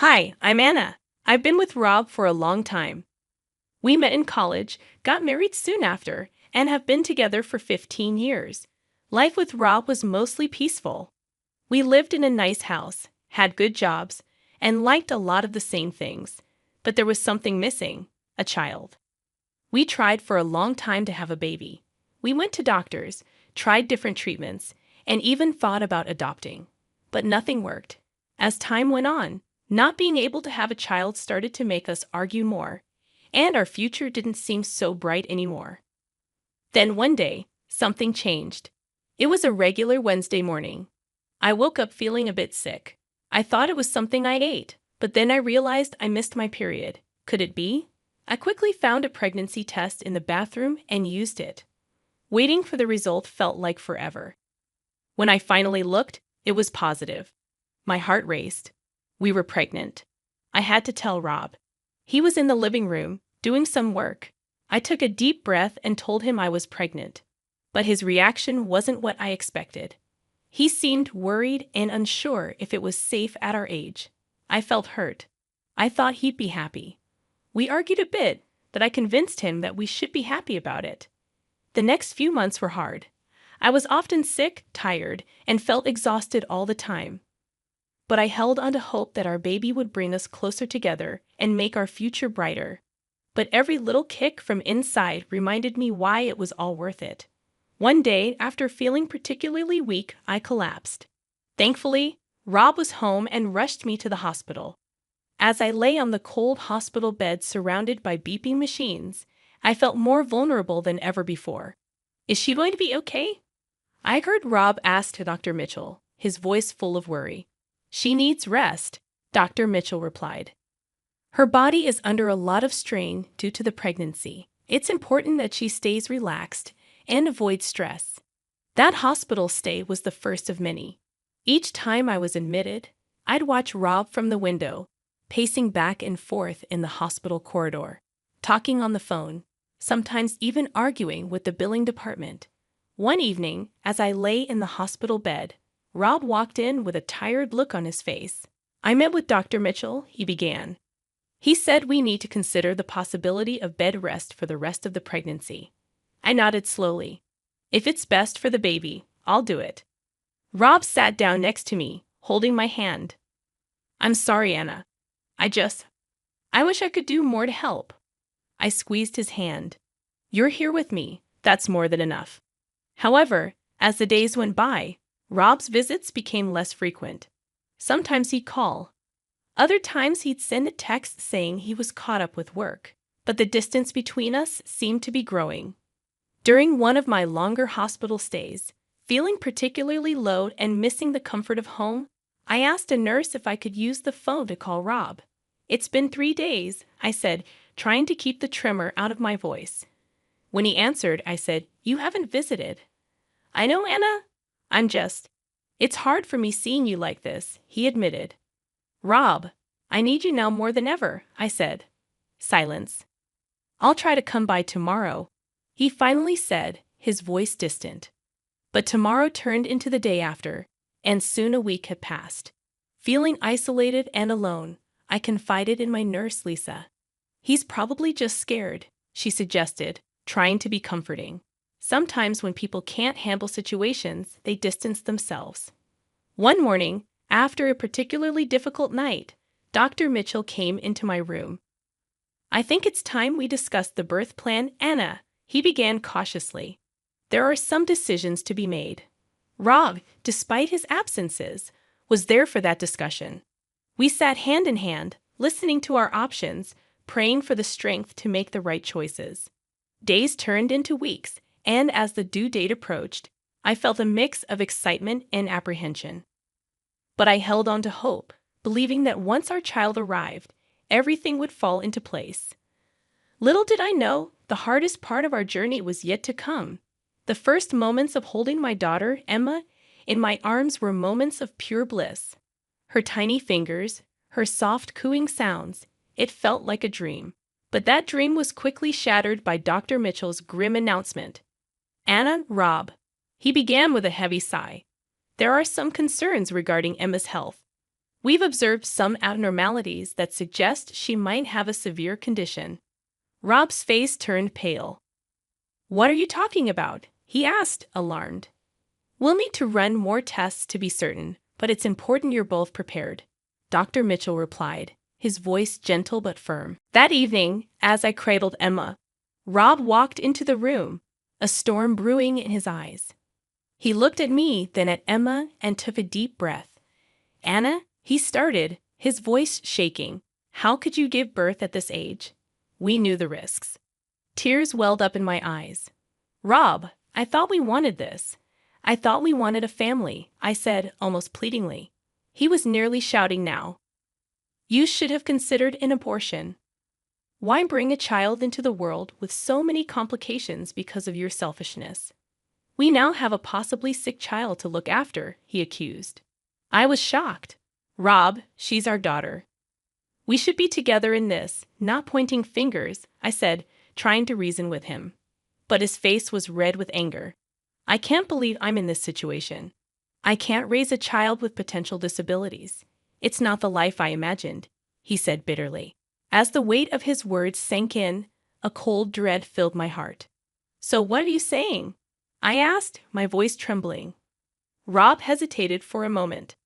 Hi, I'm Anna. I've been with Rob for a long time. We met in college, got married soon after, and have been together for 15 years. Life with Rob was mostly peaceful. We lived in a nice house, had good jobs, and liked a lot of the same things. But there was something missing: a child. We tried for a long time to have a baby. We went to doctors, tried different treatments, and even thought about adopting. But nothing worked. As time went on, not being able to have a child started to make us argue more, and our future didn't seem so bright anymore. Then one day, something changed. It was a regular Wednesday morning. I woke up feeling a bit sick. I thought it was something I ate, but then I realized I missed my period. Could it be? I quickly found a pregnancy test in the bathroom and used it. Waiting for the result felt like forever. When I finally looked, it was positive. My heart raced. We were pregnant. I had to tell Rob. He was in the living room, doing some work. I took a deep breath and told him I was pregnant. But his reaction wasn't what I expected. He seemed worried and unsure if it was safe at our age. I felt hurt. I thought he'd be happy. We argued a bit, but I convinced him that we should be happy about it. The next few months were hard. I was often sick, tired, and felt exhausted all the time. But I held on to hope that our baby would bring us closer together and make our future brighter. But every little kick from inside reminded me why it was all worth it. One day, after feeling particularly weak, I collapsed. Thankfully, Rob was home and rushed me to the hospital. As I lay on the cold hospital bed surrounded by beeping machines, I felt more vulnerable than ever before. Is she going to be okay? I heard Rob ask to Dr. Mitchell, his voice full of worry. She needs rest, Dr. Mitchell replied. Her body is under a lot of strain due to the pregnancy. It's important that she stays relaxed and avoids stress. That hospital stay was the first of many. Each time I was admitted, I'd watch Rob from the window, pacing back and forth in the hospital corridor, talking on the phone, sometimes even arguing with the billing department. One evening, as I lay in the hospital bed, Rob walked in with a tired look on his face. I met with Dr. Mitchell, he began. He said we need to consider the possibility of bed rest for the rest of the pregnancy. I nodded slowly. If it's best for the baby, I'll do it. Rob sat down next to me, holding my hand. I'm sorry, Anna. I wish I could do more to help. I squeezed his hand. You're here with me. That's more than enough. However, as the days went by, Rob's visits became less frequent. Sometimes he'd call. Other times he'd send a text saying he was caught up with work, but the distance between us seemed to be growing. During one of my longer hospital stays, feeling particularly low and missing the comfort of home, I asked a nurse if I could use the phone to call Rob. It's been 3 days, I said, trying to keep the tremor out of my voice. When he answered, I said, You haven't visited. I know, Anna. It's hard for me seeing you like this, he admitted. Rob, I need you now more than ever, I said. Silence. I'll try to come by tomorrow, he finally said, his voice distant. But tomorrow turned into the day after, and soon a week had passed. Feeling isolated and alone, I confided in my nurse, Lisa. He's probably just scared, she suggested, trying to be comforting. Sometimes when people can't handle situations, they distance themselves. One morning, after a particularly difficult night, Dr. Mitchell came into my room. I think it's time we discuss the birth plan, Anna, he began cautiously. There are some decisions to be made. Rob, despite his absences, was there for that discussion. We sat hand in hand, listening to our options, praying for the strength to make the right choices. Days turned into weeks, and as the due date approached, I felt a mix of excitement and apprehension. But I held on to hope, believing that once our child arrived, everything would fall into place. Little did I know, the hardest part of our journey was yet to come. The first moments of holding my daughter, Emma, in my arms were moments of pure bliss. Her tiny fingers, her soft cooing sounds, it felt like a dream. But that dream was quickly shattered by Dr. Mitchell's grim announcement. Anna, Rob. He began with a heavy sigh. There are some concerns regarding Emma's health. We've observed some abnormalities that suggest she might have a severe condition. Rob's face turned pale. What are you talking about? He asked, alarmed. We'll need to run more tests to be certain, but it's important you're both prepared, Dr. Mitchell replied, his voice gentle but firm. That evening, as I cradled Emma, Rob walked into the room, a storm brewing in his eyes. He looked at me, then at Emma, and took a deep breath. Anna, he started, his voice shaking. How could you give birth at this age? We knew the risks. Tears welled up in my eyes. Rob, I thought we wanted this. I thought we wanted a family, I said, almost pleadingly. He was nearly shouting now. You should have considered an abortion. Why bring a child into the world with so many complications because of your selfishness? We now have a possibly sick child to look after, he accused. I was shocked. Rob, she's our daughter. We should be together in this, not pointing fingers, I said, trying to reason with him. But his face was red with anger. I can't believe I'm in this situation. I can't raise a child with potential disabilities. It's not the life I imagined, he said bitterly. As the weight of his words sank in, a cold dread filled my heart. So what are you saying? I asked, my voice trembling. Rob hesitated for a moment.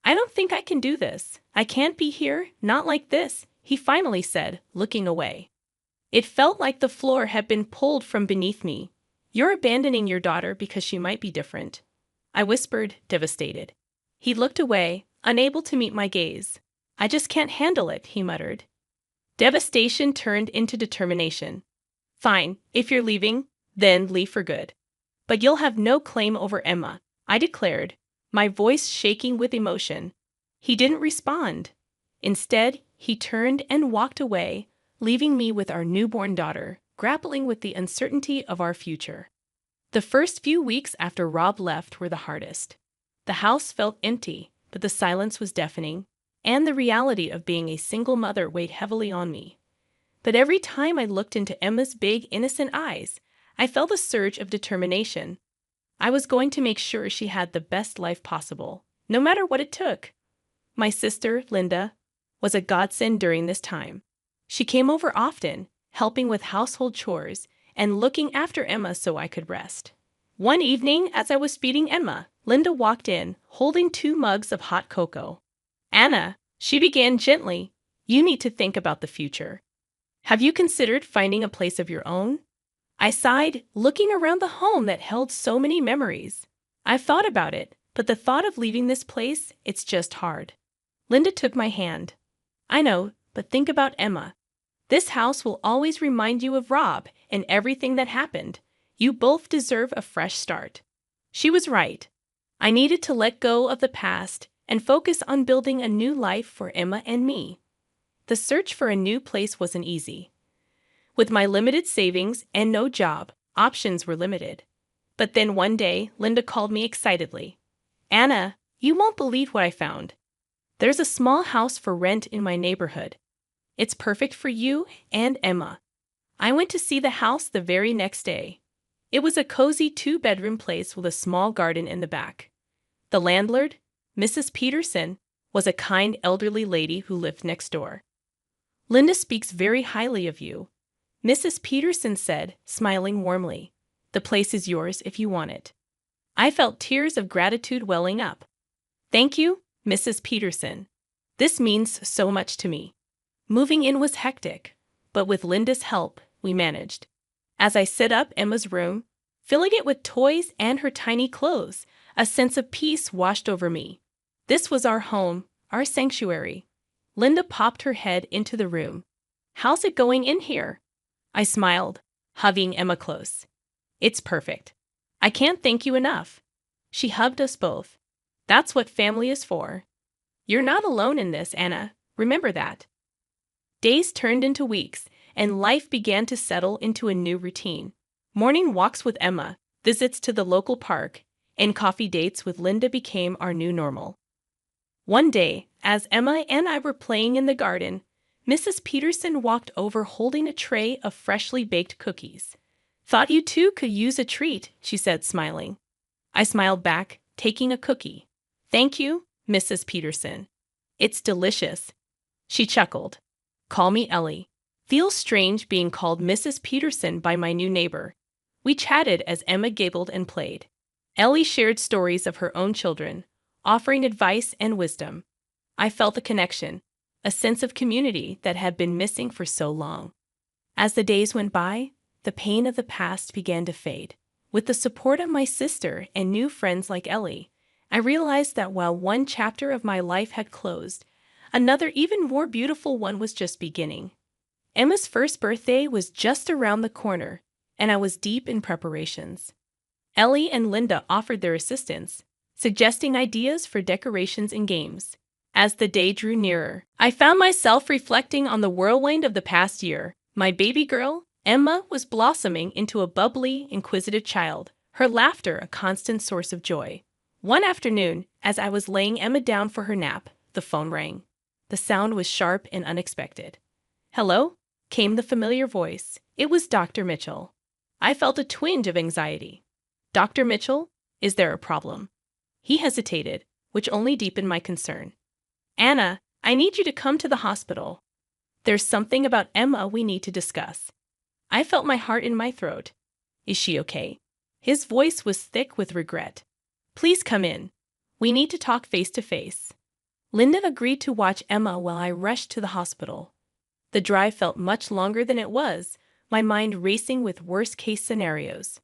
I don't think I can do this. I can't be here, not like this, he finally said, looking away. It felt like the floor had been pulled from beneath me. You're abandoning your daughter because she might be different, I whispered, devastated. He looked away, unable to meet my gaze. I just can't handle it, he muttered. Devastation turned into determination. Fine, if you're leaving, then leave for good. But you'll have no claim over Emma, I declared, my voice shaking with emotion. He didn't respond. Instead, he turned and walked away, leaving me with our newborn daughter, grappling with the uncertainty of our future. The first few weeks after Rob left were the hardest. The house felt empty, but the silence was deafening, and the reality of being a single mother weighed heavily on me. But every time I looked into Emma's big, innocent eyes, I felt a surge of determination. I was going to make sure she had the best life possible, no matter what it took. My sister, Linda, was a godsend during this time. She came over often, helping with household chores and looking after Emma so I could rest. One evening, as I was feeding Emma, Linda walked in, holding 2 mugs of hot cocoa. Anna, she began gently, you need to think about the future. Have you considered finding a place of your own? I sighed, looking around the home that held so many memories. I've thought about it, but the thought of leaving this place, it's just hard. Linda took my hand. I know, but think about Emma. This house will always remind you of Rob and everything that happened. You both deserve a fresh start. She was right. I needed to let go of the past and focus on building a new life for Emma and me. The search for a new place wasn't easy. With my limited savings and no job, options were limited. But then one day, Linda called me excitedly. Anna, you won't believe what I found. There's a small house for rent in my neighborhood. It's perfect for you and Emma. I went to see the house the very next day. It was a cozy 2-bedroom place with a small garden in the back. The landlord, Mrs. Peterson, was a kind elderly lady who lived next door. Linda speaks very highly of you, Mrs. Peterson said, smiling warmly. The place is yours if you want it. I felt tears of gratitude welling up. Thank you, Mrs. Peterson. This means so much to me. Moving in was hectic, but with Linda's help, we managed. As I set up Emma's room, filling it with toys and her tiny clothes, a sense of peace washed over me. This was our home, our sanctuary. Linda popped her head into the room. How's it going in here? I smiled, hugging Emma close. It's perfect. I can't thank you enough. She hugged us both. That's what family is for. You're not alone in this, Anna. Remember that. Days turned into weeks, and life began to settle into a new routine. Morning walks with Emma, visits to the local park, and coffee dates with Linda became our new normal. One day, as Emma and I were playing in the garden, Mrs. Peterson walked over holding a tray of freshly baked cookies. Thought you two could use a treat, she said, smiling. I smiled back, taking a cookie. Thank you, Mrs. Peterson. It's delicious. She chuckled. Call me Ellie. Feels strange being called Mrs. Peterson by my new neighbor. We chatted as Emma giggled and played. Ellie shared stories of her own children, offering advice and wisdom. I felt the connection, a sense of community that had been missing for so long. As the days went by, the pain of the past began to fade. With the support of my sister and new friends like Ellie, I realized that while one chapter of my life had closed, another even more beautiful one was just beginning. Emma's first birthday was just around the corner, and I was deep in preparations. Ellie and Linda offered their assistance, suggesting ideas for decorations and games. As the day drew nearer, I found myself reflecting on the whirlwind of the past year. My baby girl, Emma, was blossoming into a bubbly, inquisitive child, her laughter a constant source of joy. One afternoon, as I was laying Emma down for her nap, the phone rang. The sound was sharp and unexpected. "Hello?" came the familiar voice. It was Dr. Mitchell. I felt a twinge of anxiety. "Dr. Mitchell, is there a problem?" He hesitated, which only deepened my concern. "Anna, I need you to come to the hospital. There's something about Emma we need to discuss." I felt my heart in my throat. "Is she okay?" His voice was thick with regret. "Please come in. We need to talk face to face." Linda agreed to watch Emma while I rushed to the hospital. The drive felt much longer than it was, my mind racing with worst-case scenarios.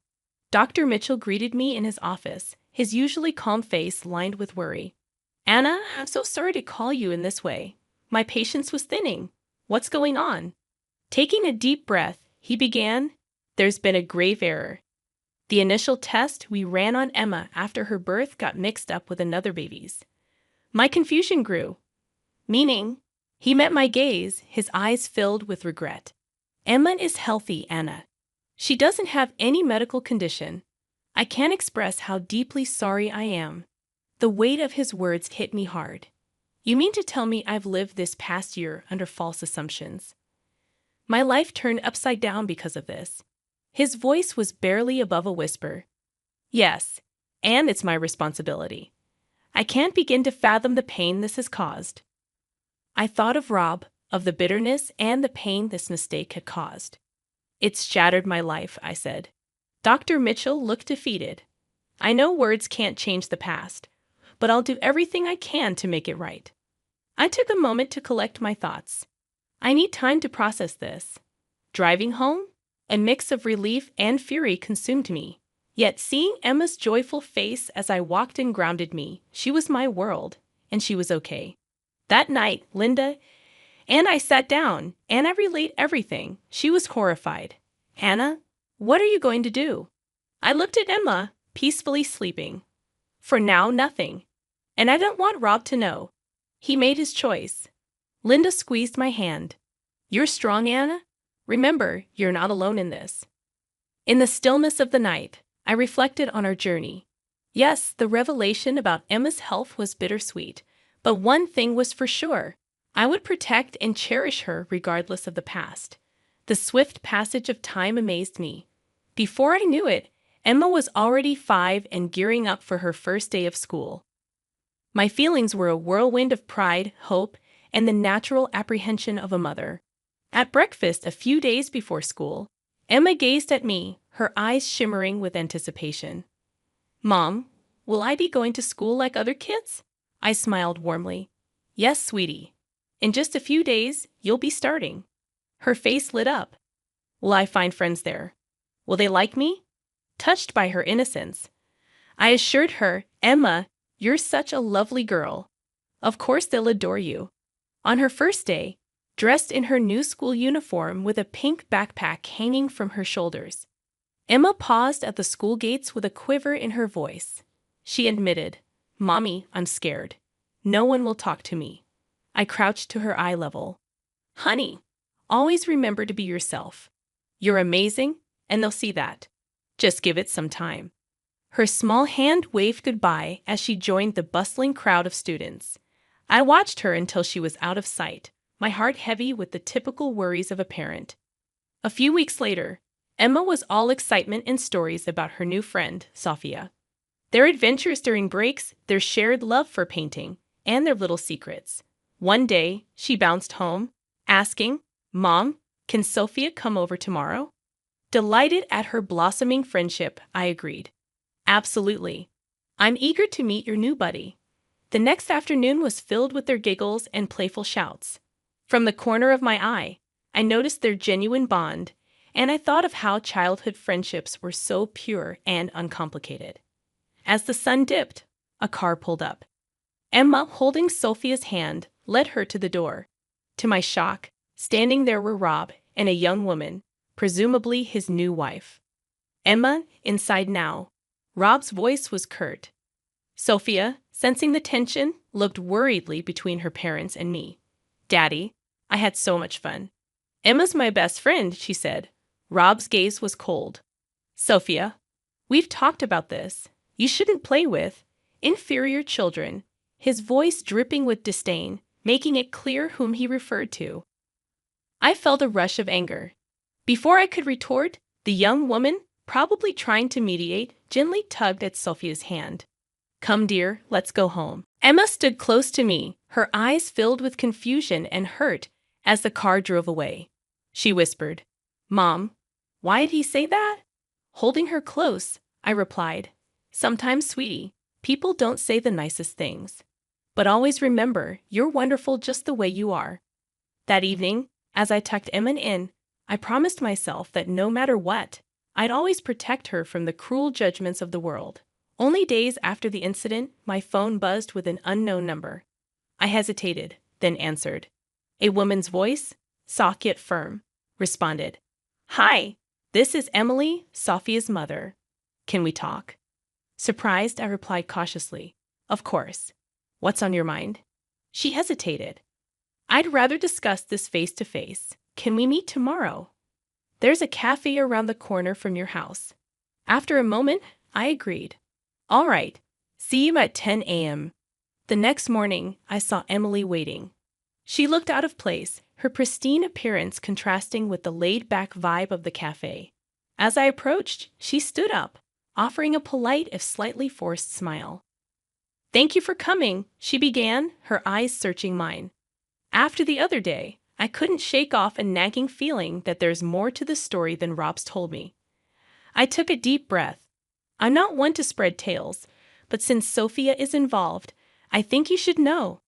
Dr. Mitchell greeted me in his office, his usually calm face lined with worry. "Anna, I'm so sorry to call you in this way. My patience was thinning. What's going on?" Taking a deep breath, he began, "There's been a grave error. The initial test we ran on Emma after her birth got mixed up with another baby's." My confusion grew. "Meaning?" He met my gaze, his eyes filled with regret. "Emma is healthy, Anna. She doesn't have any medical condition. I can't express how deeply sorry I am." The weight of his words hit me hard. "You mean to tell me I've lived this past year under false assumptions? My life turned upside down because of this." His voice was barely above a whisper. "Yes, and it's my responsibility. I can't begin to fathom the pain this has caused." I thought of Rob, of the bitterness and the pain this mistake had caused. "It's shattered my life," I said. Dr. Mitchell looked defeated. "I know words can't change the past, but I'll do everything I can to make it right." I took a moment to collect my thoughts. I need time to process this. Driving home, a mix of relief and fury consumed me. Yet seeing Emma's joyful face as I walked in grounded me. She was my world, and she was okay. That night, Linda and I sat down, and I relayed everything. She was horrified. "Anna, what are you going to do?" I looked at Emma, peacefully sleeping. "For now, nothing. And I don't want Rob to know. He made his choice." Linda squeezed my hand. "You're strong, Anna. Remember, you're not alone in this." In the stillness of the night, I reflected on our journey. Yes, the revelation about Emma's health was bittersweet, but one thing was for sure. I would protect and cherish her regardless of the past. The swift passage of time amazed me. Before I knew it, Emma was already 5 and gearing up for her first day of school. My feelings were a whirlwind of pride, hope, and the natural apprehension of a mother. At breakfast a few days before school, Emma gazed at me, her eyes shimmering with anticipation. "Mom, will I be going to school like other kids?" I smiled warmly. "Yes, sweetie. In just a few days, you'll be starting." Her face lit up. "Will I find friends there? Will they like me?" Touched by her innocence, I assured her, "Emma, you're such a lovely girl. Of course they'll adore you." On her first day, dressed in her new school uniform with a pink backpack hanging from her shoulders, Emma paused at the school gates with a quiver in her voice. She admitted, "Mommy, I'm scared. No one will talk to me." I crouched to her eye level. "Honey, always remember to be yourself. You're amazing, and they'll see that. Just give it some time." Her small hand waved goodbye as she joined the bustling crowd of students. I watched her until she was out of sight, my heart heavy with the typical worries of a parent. A few weeks later, Emma was all excitement and stories about her new friend, Sophia. Their adventures during breaks, their shared love for painting, and their little secrets. One day, she bounced home, asking, "Mom, can Sophia come over tomorrow?" Delighted at her blossoming friendship, I agreed. "Absolutely. I'm eager to meet your new buddy." The next afternoon was filled with their giggles and playful shouts. From the corner of my eye, I noticed their genuine bond, and I thought of how childhood friendships were so pure and uncomplicated. As the sun dipped, a car pulled up. Emma, holding Sophia's hand, led her to the door. To my shock, standing there were Rob and a young woman, presumably his new wife. Emma, inside now. Rob's voice was curt. Sophia, sensing the tension, looked worriedly between her parents and me. "Daddy, I had so much fun." "Emma's my best friend," she said. Rob's gaze was cold. "Sophia, we've talked about this. You shouldn't play with inferior children," his voice dripping with disdain, making it clear whom he referred to. I felt a rush of anger. Before I could retort, the young woman, probably trying to mediate, gently tugged at Sophia's hand. "Come, dear, let's go home." Emma stood close to me, her eyes filled with confusion and hurt as the car drove away. She whispered, "Mom, why did he say that?" Holding her close, I replied, "Sometimes, sweetie, people don't say the nicest things. But always remember, you're wonderful just the way you are." That evening, as I tucked Emma in, I promised myself that no matter what, I'd always protect her from the cruel judgments of the world. Only days after the incident, my phone buzzed with an unknown number. I hesitated, then answered. A woman's voice, soft yet firm, responded, "Hi, this is Emily, Sophia's mother. Can we talk?" Surprised, I replied cautiously, "Of course. What's on your mind?" She hesitated. "I'd rather discuss this face to face. Can we meet tomorrow? There's a cafe around the corner from your house." After a moment, I agreed. "All right. See you at 10 a.m. The next morning, I saw Emily waiting. She looked out of place, her pristine appearance contrasting with the laid-back vibe of the cafe. As I approached, she stood up, offering a polite if slightly forced smile. "Thank you for coming," she began, her eyes searching mine. After the other day, I couldn't shake off a nagging feeling that there's more to the story than Rob's told me. I took a deep breath. I'm not one to spread tales, but since Sophia is involved, I think you should know.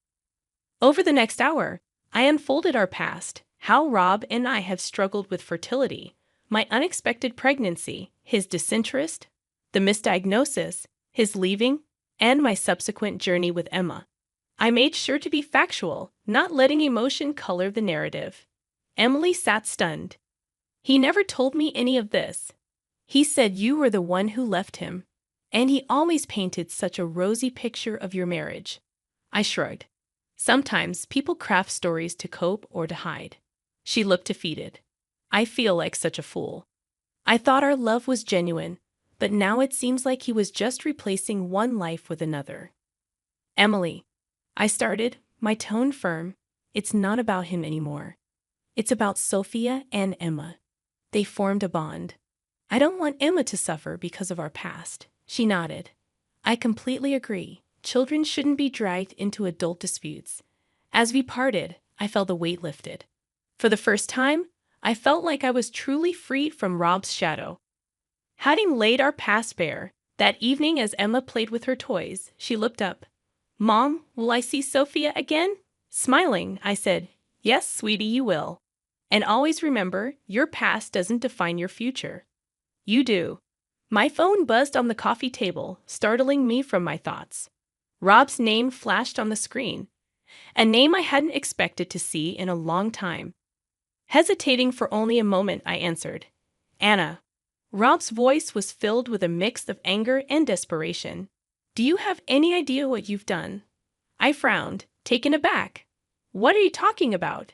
Over the next hour, I unfolded our past, how Rob and I have struggled with fertility, my unexpected pregnancy, his disinterest, the misdiagnosis, his leaving, and my subsequent journey with Emma. I made sure to be factual, not letting emotion color the narrative. Emily sat stunned. "He never told me any of this. He said you were the one who left him, and he always painted such a rosy picture of your marriage." I shrugged. Sometimes people craft stories to cope or to hide. She looked defeated. "I feel like such a fool. I thought our love was genuine, but now it seems like he was just replacing one life with another." "Emily," I started, my tone firm, "it's not about him anymore. It's about Sophia and Emma. They formed a bond. I don't want Emma to suffer because of our past." She nodded. "I completely agree. Children shouldn't be dragged into adult disputes." As we parted, I felt the weight lifted. For the first time, I felt like I was truly freed from Rob's shadow. Having laid our past bare, that evening as Emma played with her toys, she looked up. "Mom, will I see Sophia again?" Smiling, I said, "Yes, sweetie, you will. And always remember, your past doesn't define your future. You do." My phone buzzed on the coffee table, startling me from my thoughts. Rob's name flashed on the screen, a name I hadn't expected to see in a long time. Hesitating for only a moment, I answered, "Anna." Rob's voice was filled with a mix of anger and desperation. "Do you have any idea what you've done?" I frowned, taken aback. "What are you talking about?"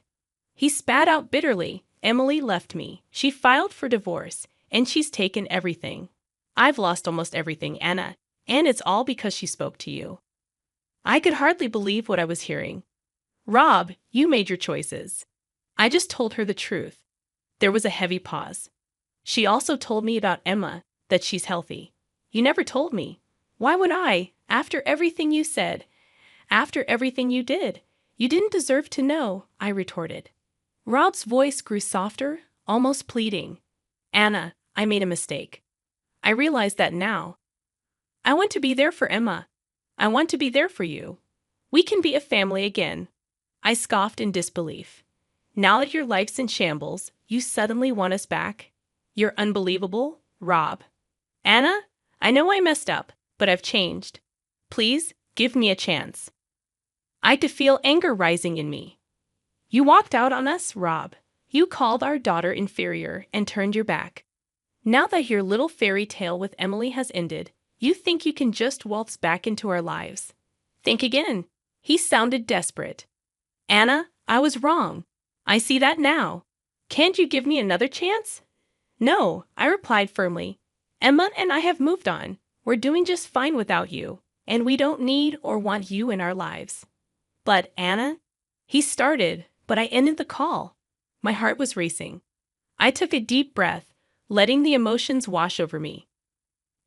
He spat out bitterly. "Emily left me. She filed for divorce, and she's taken everything. I've lost almost everything, Anna, and it's all because she spoke to you." I could hardly believe what I was hearing. "Rob, you made your choices." I just told her the truth. There was a heavy pause. "She also told me about Emma, that she's healthy." "You never told me." "Why would I? After everything you said, after everything you did, You didn't deserve to know, I retorted. Rob's voice grew softer, almost pleading. Anna, I made a mistake. I realize that now. I want to be there for Emma. I want to be there for you. We can be a family again. I scoffed in disbelief. Now that your life's in shambles, you suddenly want us back? You're unbelievable, Rob. Anna, I know I messed up, but I've changed. Please, give me a chance. I could feel anger rising in me. You walked out on us, Rob. You called our daughter inferior and turned your back. Now that your little fairy tale with Emily has ended, you think you can just waltz back into our lives. Think again. He sounded desperate. Anna, I was wrong. I see that now. Can't you give me another chance? No, I replied firmly. Emma and I have moved on. We're doing just fine without you, and we don't need or want you in our lives. But Anna? He started, but I ended the call. My heart was racing. I took a deep breath, letting the emotions wash over me.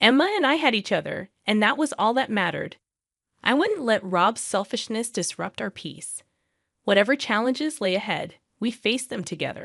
Emma and I had each other, and that was all that mattered. I wouldn't let Rob's selfishness disrupt our peace. Whatever challenges lay ahead, we faced them together.